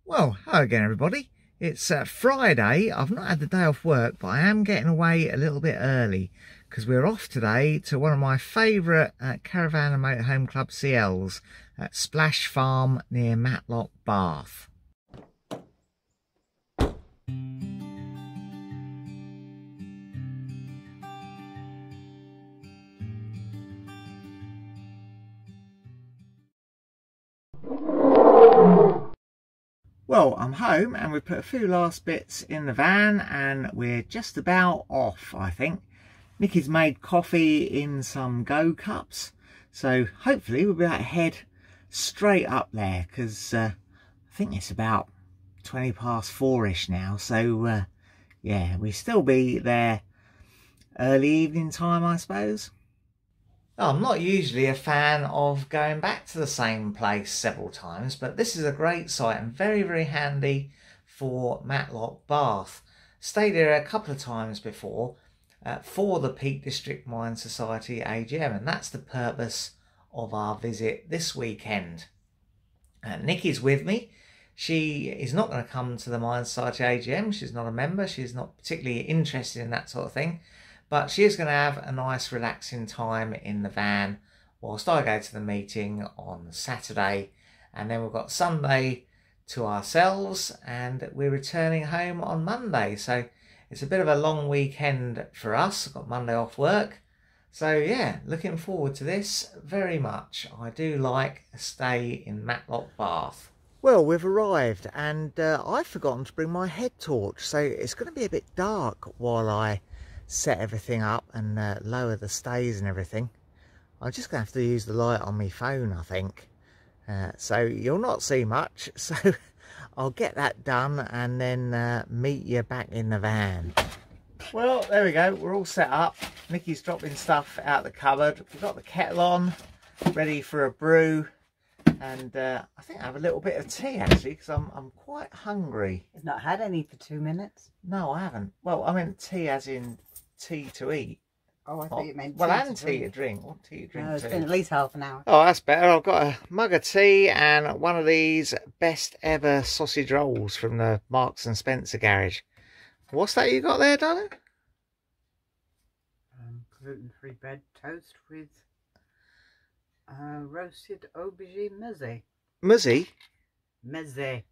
Well, hello again everybody. It's Friday. I've not had the day off work, but I am getting away a little bit early because we're off today to one of my favourite Caravan and Motorhome Club CLs at Splash Farm near Matlock Bath. Well, I'm home and we've put a few last bits in the van and we're just about off, I think. Nikki's made coffee in some Go cups, so hopefully we'll be able to head straight up there because I think it's about 20 past 4ish now, so yeah, we still be there early evening time, I suppose. I'm not usually a fan of going back to the same place several times, but this is a great site and very, very handy for Matlock Bath. Stayed here a couple of times before for the Peak District Mine Society AGM, and that's the purpose of our visit this weekend. Nikki's with me. She is not going to come to the Mine Society AGM. She's not a member. She's not particularly interested in that sort of thing. But she is going to have a nice relaxing time in the van whilst I go to the meeting on Saturday. And then we've got Sunday to ourselves and we're returning home on Monday. So it's a bit of a long weekend for us. I've got Monday off work. So yeah, looking forward to this very much. I do like a stay in Matlock Bath. Well, we've arrived and I've forgotten to bring my head torch. So it's going to be a bit dark while I set everything up and lower the stays and everything. I'm just gonna have to use the light on my phone, I think, so you'll not see much, so I'll get that done and then meet you back in the van. Well, there we go, we're all set up. Nikki's dropping stuff out the cupboard. We've got the kettle on ready for a brew, and I think I have a little bit of tea actually because I'm quite hungry. You've not had any for 2 minutes? No, I haven't. Well, I meant tea as in tea to eat. Oh, I thought you meant tea. Well, and tea to drink. What tea to drink? No, it's been at least half an hour. Oh, that's better. I've got a mug of tea and one of these best ever sausage rolls from the Marks and Spencer garage. What's that you got there, darling? Gluten-free bread toast with roasted aubergine meze. Muzzy? Meze.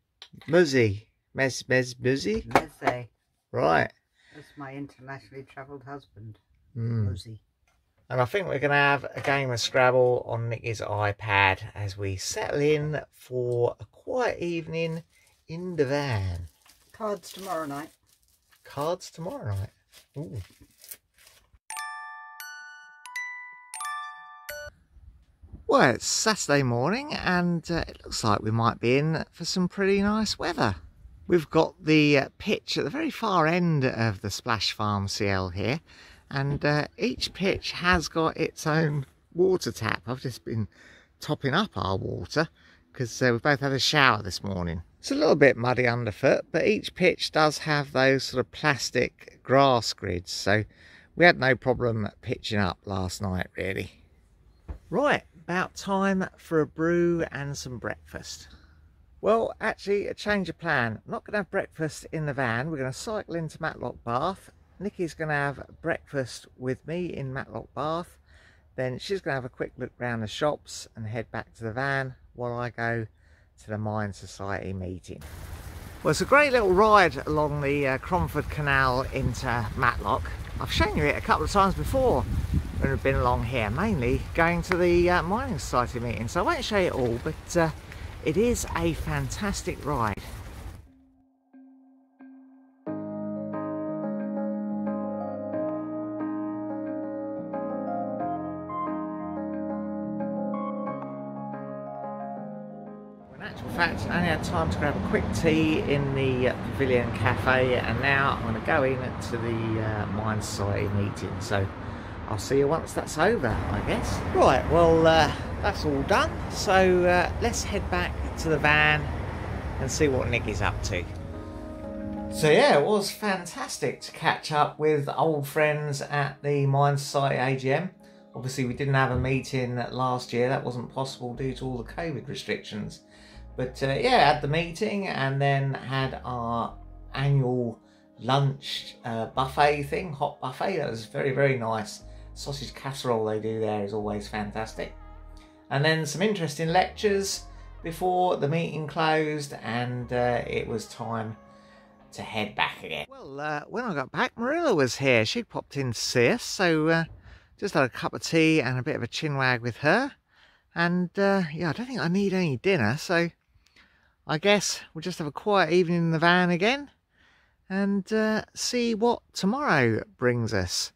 Muzzy. Muzzy? Meze. Right. That's my internationally travelled husband. Muzzy. And I think we're going to have a game of Scrabble on Nikki's iPad as we settle in for a quiet evening in the van. Cards tomorrow night. Cards tomorrow night. Ooh. Well, it's Saturday morning and it looks like we might be in for some pretty nice weather. We've got the pitch at the very far end of the Splash Farm CL here, and each pitch has got its own water tap. I've just been topping up our water because we've both had a shower this morning. It's a little bit muddy underfoot, but each pitch does have those sort of plastic grass grids, so we had no problem pitching up last night really. Right, about time for a brew and some breakfast. Well, actually, a change of plan. I'm not going to have breakfast in the van. We're going to cycle into Matlock Bath. Nikki's going to have breakfast with me in Matlock Bath. Then she's going to have a quick look round the shops and head back to the van while I go to the Mine Society meeting. Well, it's a great little ride along the Cromford Canal into Matlock. I've shown you it a couple of times before when we've been along here, mainly going to the Mining Society meeting. So I won't show you it all, but it is a fantastic ride. In actual fact, I only had time to grab a quick tea in the Pavilion Cafe, and now I'm going to go in to the Mine Society meeting. So I'll see you once that's over, I guess. Right, well, that's all done. So let's head back to the van and see what Nikki's up to. So yeah, it was fantastic to catch up with old friends at the Mine Society AGM. Obviously we didn't have a meeting last year, that wasn't possible due to all the COVID restrictions. But yeah, had the meeting and then had our annual lunch buffet thing, hot buffet. That was very, very nice. Sausage casserole they do there is always fantastic. And then some interesting lectures before the meeting closed, and it was time to head back again. Well, when I got back, Marilla was here. She'd popped in to see us, so just had a cup of tea and a bit of a chinwag with her. And yeah, I don't think I need any dinner, so I guess we'll just have a quiet evening in the van again and see what tomorrow brings us.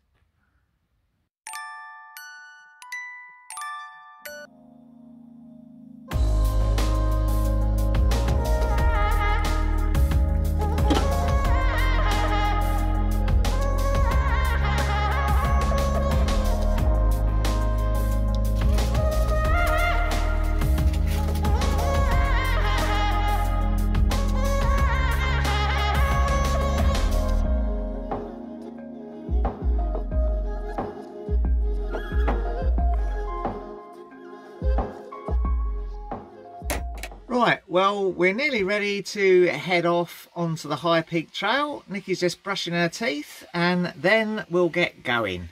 Right, well, we're nearly ready to head off onto the High Peak Trail. Nikki's just brushing her teeth and then we'll get going.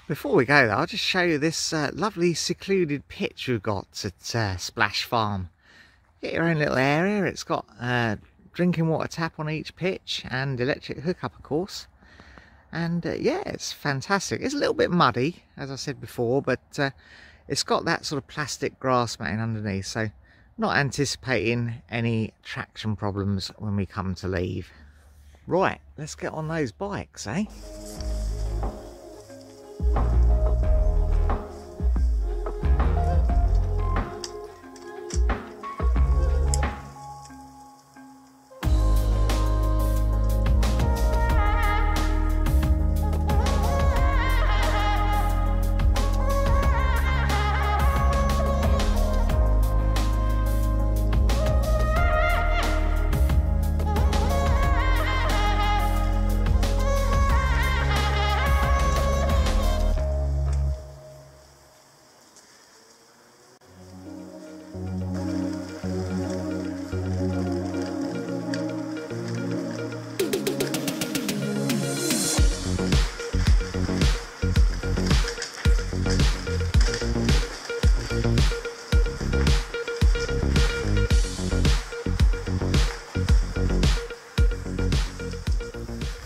Before we go though, I'll just show you this lovely secluded pitch we've got at Splash Farm. Get your own little area. It's got drinking water tap on each pitch and electric hookup, of course. And yeah, it's fantastic. It's a little bit muddy, as I said before, but it's got that sort of plastic grass matting underneath, so not anticipating any traction problems when we come to leave. Right, let's get on those bikes, eh?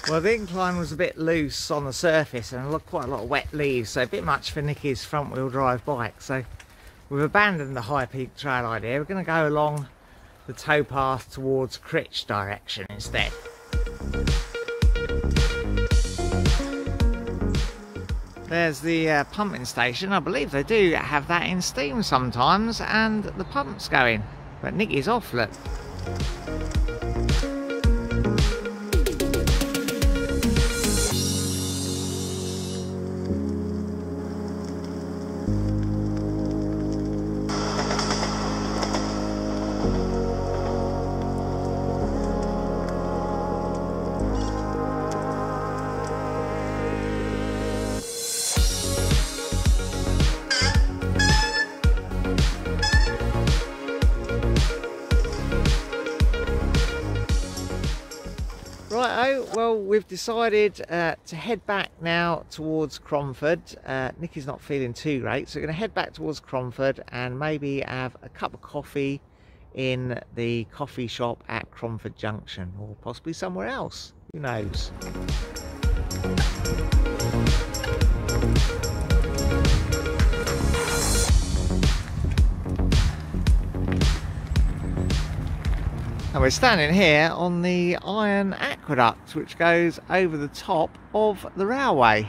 Well, the incline was a bit loose on the surface and quite a lot of wet leaves, so a bit much for Nikki's front wheel drive bike. So we've abandoned the High Peak Trail idea. We're going to go along the towpath towards Critch direction instead. There's the pumping station. I believe they do have that in steam sometimes, and the pump's going. But Nikki's off, look. Righto, well, we've decided to head back now towards Cromford. Nikki's not feeling too great, so we're going to head back towards Cromford and maybe have a cup of coffee in the coffee shop at Cromford Junction, or possibly somewhere else. Who knows? And we're standing here on the iron aqueduct which goes over the top of the railway.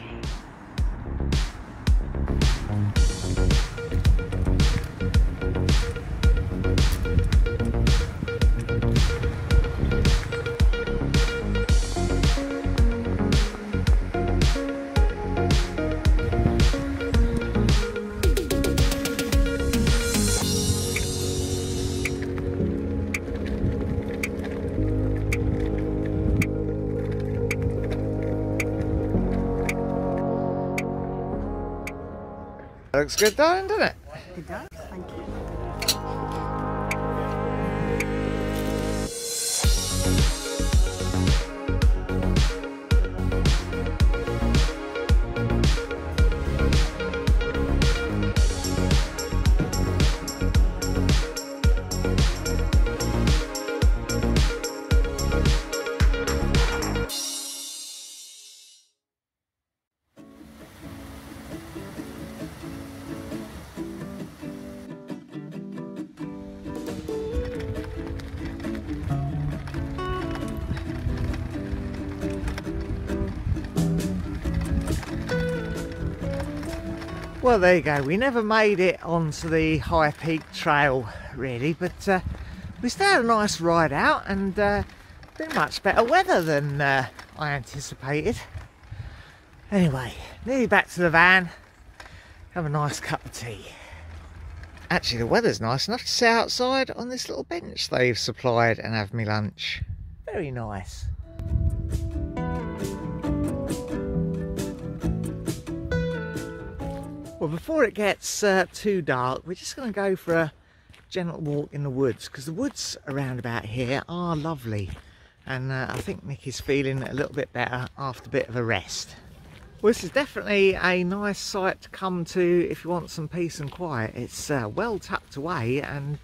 Looks good, darling, doesn't it? It does, thank you. Well, there you go. We never made it onto the High Peak Trail really, but we still had a nice ride out and been much better weather than I anticipated. Anyway, nearly back to the van. Have a nice cup of tea. Actually, the weather's nice enough to sit outside on this little bench they've supplied and have me lunch. Very nice. Well, before it gets too dark, we're just going to go for a gentle walk in the woods, because the woods around about here are lovely, and I think Nikki's feeling a little bit better after a bit of a rest. Well, this is definitely a nice site to come to if you want some peace and quiet. It's well tucked away and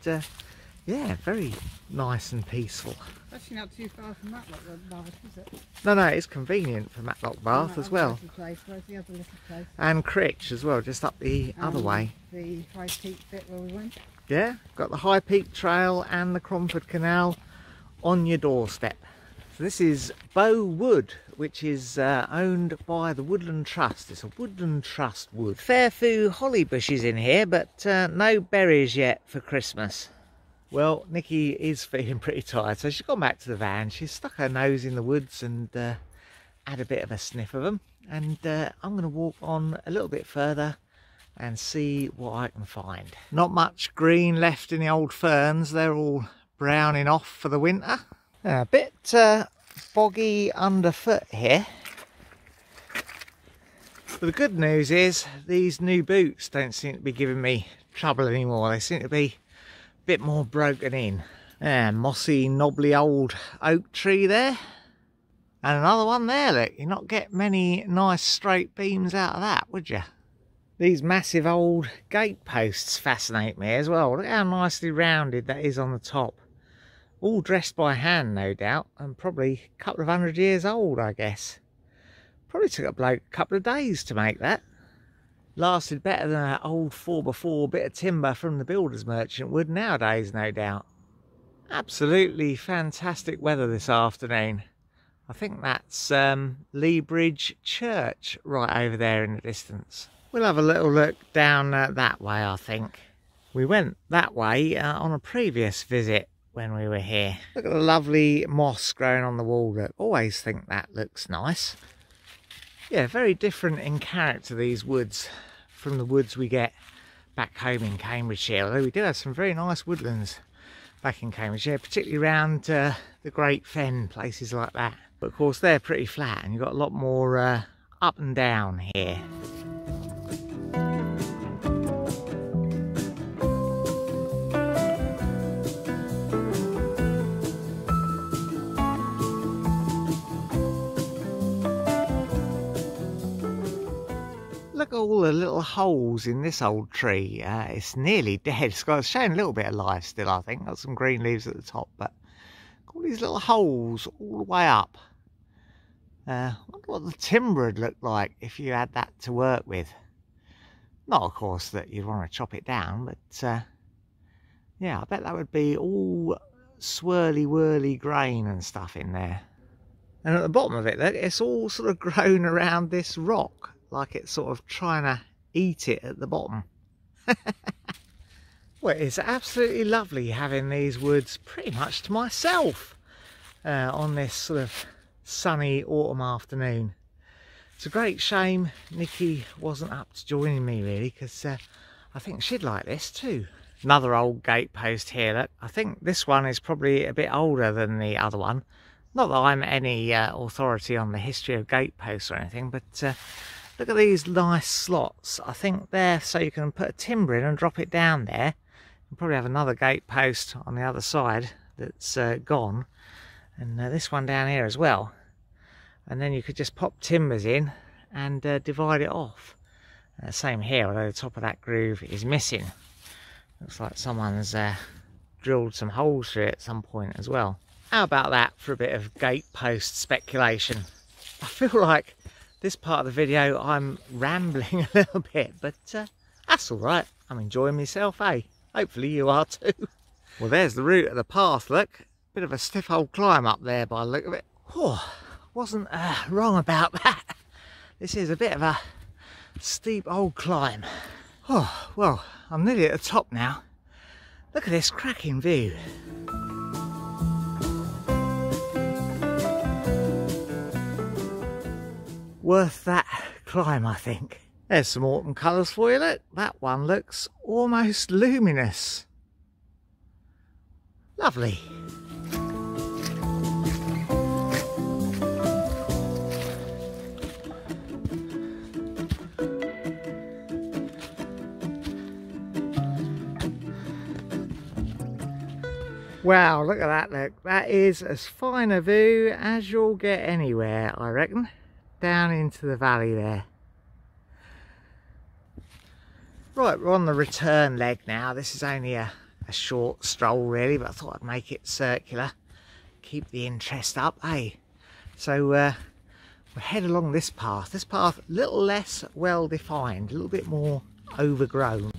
yeah, very nice and peaceful. Actually not too far from Matlock Bath, is it? No, it's convenient for Matlock Bath as well. Place. Where's the other little place? And Critch as well, just up the other way. The High Peak bit where we went? Yeah, got the High Peak Trail and the Cromford Canal on your doorstep. So this is Bow Wood, which is owned by the Woodland Trust. It's a Woodland Trust wood. Fair few holly bushes in here, but no berries yet for Christmas. Well, Nikki is feeling pretty tired, so she's gone back to the van. She's stuck her nose in the woods and had a bit of a sniff of them. And I'm going to walk on a little bit further and see what I can find. Not much green left in the old ferns. They're all browning off for the winter. A bit boggy underfoot here. But the good news is these new boots don't seem to be giving me trouble anymore. They seem to be bit more broken in. Mossy, knobbly old oak tree there. And another one there, look. You'd not get many nice straight beams out of that, would you? These massive old gate posts fascinate me as well. Look how nicely rounded that is on the top. All dressed by hand, no doubt, and probably a couple of 100 years old, I guess. Probably took a bloke a couple of days to make that. Lasted better than an old 4x4 bit of timber from the builder's merchant would nowadays, no doubt. Absolutely fantastic weather this afternoon. I think that's Lee Bridge Church right over there in the distance. We'll have a little look down that way, I think. We went that way on a previous visit when we were here. Look at the lovely moss growing on the wall. Look, always think that looks nice. Yeah, very different in character, these woods, from the woods we get back home in Cambridgeshire. Although we do have some very nice woodlands back in Cambridgeshire, particularly around the Great Fen, places like that. But of course they're pretty flat and you've got a lot more up and down here. Look at all the little holes in this old tree. It's nearly dead. It's showing a little bit of life still, I think. Got some green leaves at the top, but all these little holes all the way up. I wonder what the timber would look like if you had that to work with. Not, of course, that you'd want to chop it down, but yeah, I bet that would be all swirly-whirly grain and stuff in there. And at the bottom of it, look, it's all sort of grown around this rock, like it's sort of trying to eat it at the bottom. Well, it's absolutely lovely having these woods pretty much to myself on this sort of sunny autumn afternoon. It's a great shame Nikki wasn't up to joining me really, because I think she'd like this too. Another old gatepost here. Look, I think this one is probably a bit older than the other one. Not that I'm any authority on the history of gateposts or anything, but look at these nice slots. I think they're so you can put a timber in and drop it down there. You'll probably have another gatepost on the other side that's gone, and this one down here as well. And then you could just pop timbers in and divide it off. Same here, although the top of that groove is missing. Looks like someone's drilled some holes through it at some point as well. How about that for a bit of gatepost speculation? I feel like this part of the video I'm rambling a little bit, but that's all right. I'm enjoying myself, eh? Hopefully you are too. Well, there's the route of the path, look. Bit of a stiff old climb up there by the look of it. Oh, wasn't wrong about that. This is a bit of a steep old climb. Oh, well, I'm nearly at the top now. Look at this cracking view. Worth that climb, I think. There's some autumn colours for you, look. That one looks almost luminous. Lovely. Wow, look at that, look. That is as fine a view as you'll get anywhere, I reckon. Down into the valley there. Right, we're on the return leg now. This is only a short stroll really, but I thought I'd make it circular. Keep the interest up, eh? So we'll head along this path. This path, a little less well defined, a little bit more overgrown.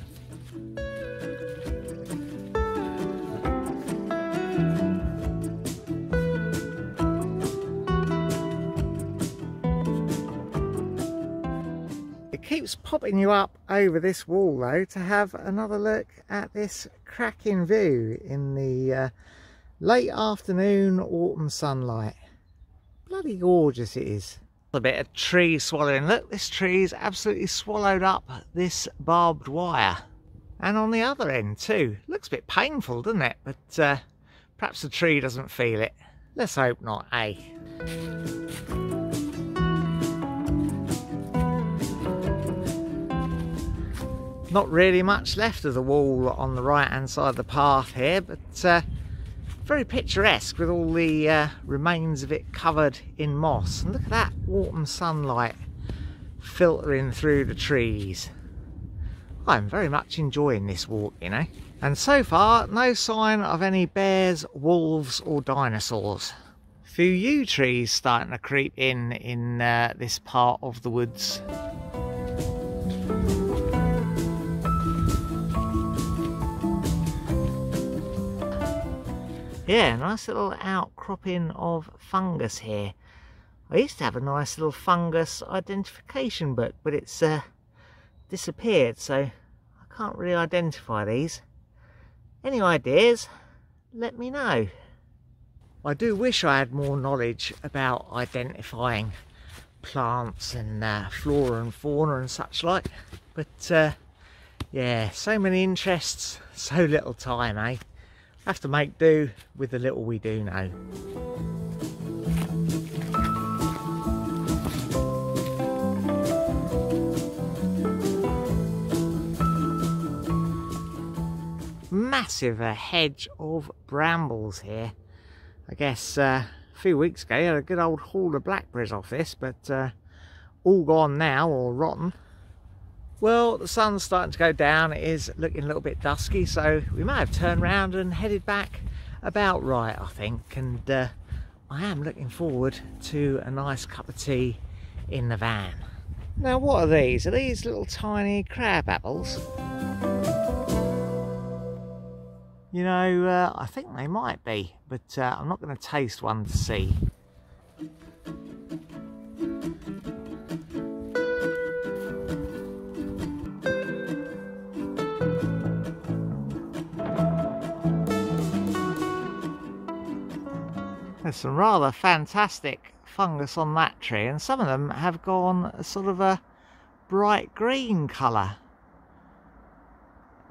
Keeps popping you up over this wall though to have another look at this cracking view in the late afternoon autumn sunlight. Bloody gorgeous it is. A bit of tree swallowing. Look, this tree's absolutely swallowed up this barbed wire, and on the other end too. Looks a bit painful, doesn't it? But perhaps the tree doesn't feel it. Let's hope not, eh? Not really much left of the wall on the right hand side of the path here, but very picturesque with all the remains of it covered in moss. And look at that autumn sunlight filtering through the trees. I'm very much enjoying this walk, you know. And so far, no sign of any bears, wolves or dinosaurs. A few yew trees starting to creep in this part of the woods. Yeah, nice little outcropping of fungus here. I used to have a nice little fungus identification book, but it's disappeared, so I can't really identify these. Any ideas? Let me know. I do wish I had more knowledge about identifying plants and flora and fauna and such like, but yeah, so many interests, so little time, eh? Have to make do with the little we do know. Massive hedge of brambles here. I guess a few weeks ago I had a good old haul of blackberries off this, but all gone now, or rotten. Well, the sun's starting to go down. It is looking a little bit dusky, so we may have turned round and headed back about right, I think. And I am looking forward to a nice cup of tea in the van. Now, what are these? Are these little tiny crab apples? You know, I think they might be, but I'm not going to taste one to see. There's some rather fantastic fungus on that tree, and some of them have gone a sort of a bright green colour.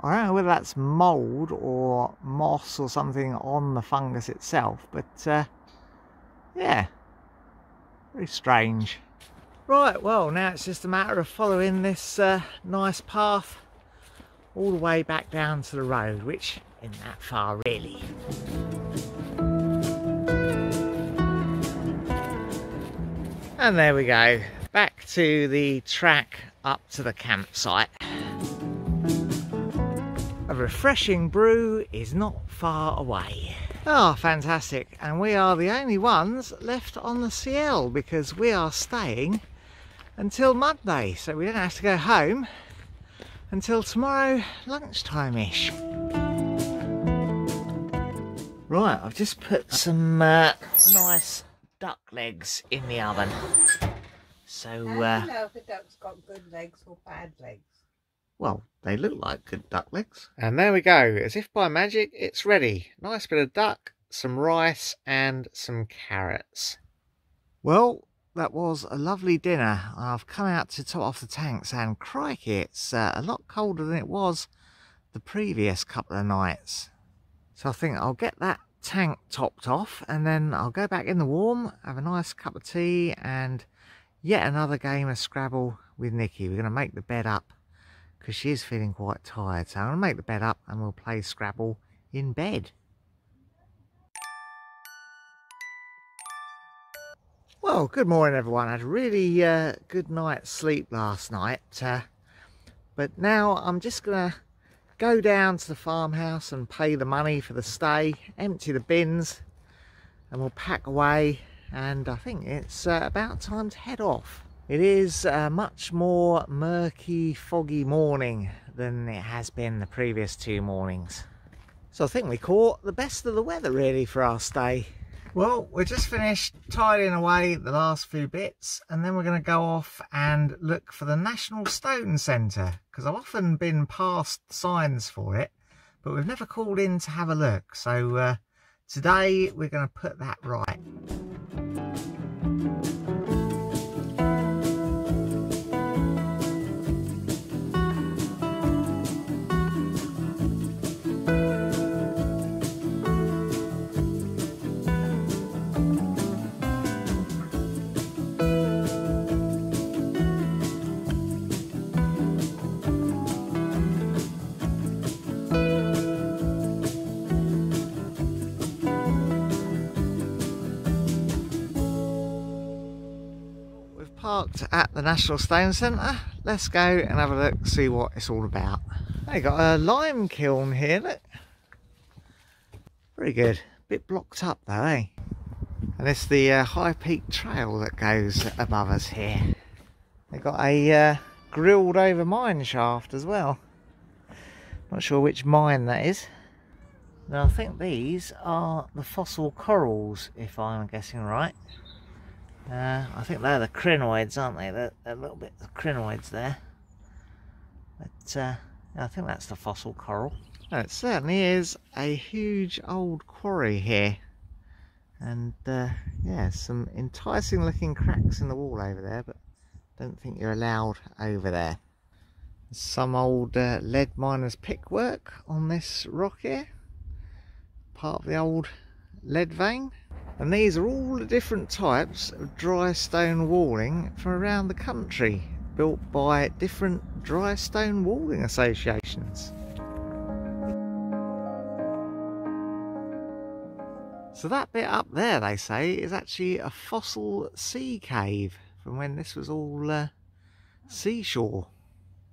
I don't know whether that's mould or moss or something on the fungus itself, but yeah, very strange. Right, well, now it's just a matter of following this nice path all the way back down to the road, which isn't that far really. And there we go, back to the track up to the campsite. A refreshing brew is not far away. Ah, fantastic. And we are the only ones left on the CL because we are staying until Monday. So we don't have to go home until tomorrow lunchtime-ish. Right, I've just put some nice duck legs in the oven. So, How do you know if a duck's got good legs or bad legs? well, they look like good duck legs. And there we go. As if by magic, it's ready. Nice bit of duck, some rice and some carrots. Well, that was a lovely dinner. I've come out to top off the tanks and crikey, it's a lot colder than it was the previous couple of nights. So I think I'll get that tank topped off and then I'll go back in the warm, have a nice cup of tea and yet another game of Scrabble with Nikki. We're going to make the bed up because she is feeling quite tired. So I'm going to make the bed up and we'll play Scrabble in bed. Well, good morning everyone. I had a really good night's sleep last night. But now I'm just going to go down to the farmhouse and pay the money for the stay, empty the bins and we'll pack away. And I think it's about time to head off. It is a much more murky, foggy morning than it has been the previous 2 mornings. So I think we caught the best of the weather really for our stay. Well, we're just finished tidying away the last few bits and then we're going to go off and look for the National Stone Centre because I've often been past signs for it but we've never called in to have a look. So today we're going to put that right. Parked at the National Stone Centre. Let's go and have a look, see what it's all about. They got a lime kiln here, look. Very good. Bit blocked up though, eh? And it's the High Peak Trail that goes above us here. They got a grilled over mine shaft as well. Not sure which mine that is. Now I think these are the fossil corals, if I'm guessing right. I think they're the crinoids, aren't they? They're a little bit of crinoids there. But I think that's the fossil coral. Oh, it certainly is a huge old quarry here. And yeah, some enticing looking cracks in the wall over there, but I don't think you're allowed over there. There's some old lead miner's pickwork on this rock here. Part of the old lead vein. And these are all the different types of dry stone walling from around the country, built by different dry stone walling associations. So that bit up there, they say, is actually a fossil sea cave from when this was all seashore.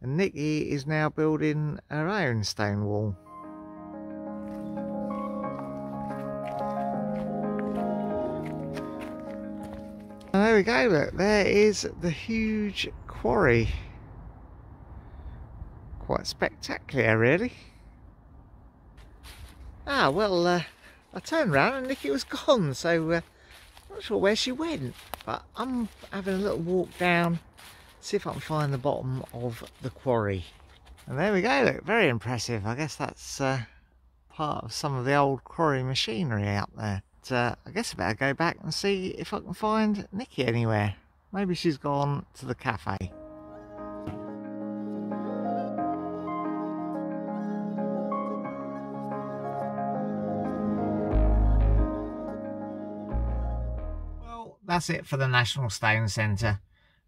And Nikki is now building her own stone wall. And there we go, look, there is the huge quarry. Quite spectacular, really. Ah, well, I turned around and Nikki was gone, so not sure where she went. But I'm having a little walk down, see if I can find the bottom of the quarry. And there we go, look, very impressive. I guess that's part of some of the old quarry machinery out there. I guess I better go back and see if I can find Nikki anywhere. Maybe she's gone to the cafe. Well, that's it for the National Stone Centre.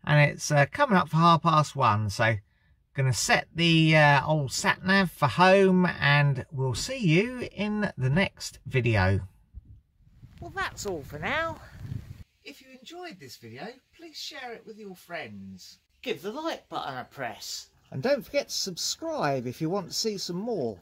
And it's coming up for 1:30, so going to set the old sat-nav for home and we'll see you in the next video. Well, that's all for now. If you enjoyed this video, please share it with your friends. Give the like button a press. And don't forget to subscribe if you want to see some more.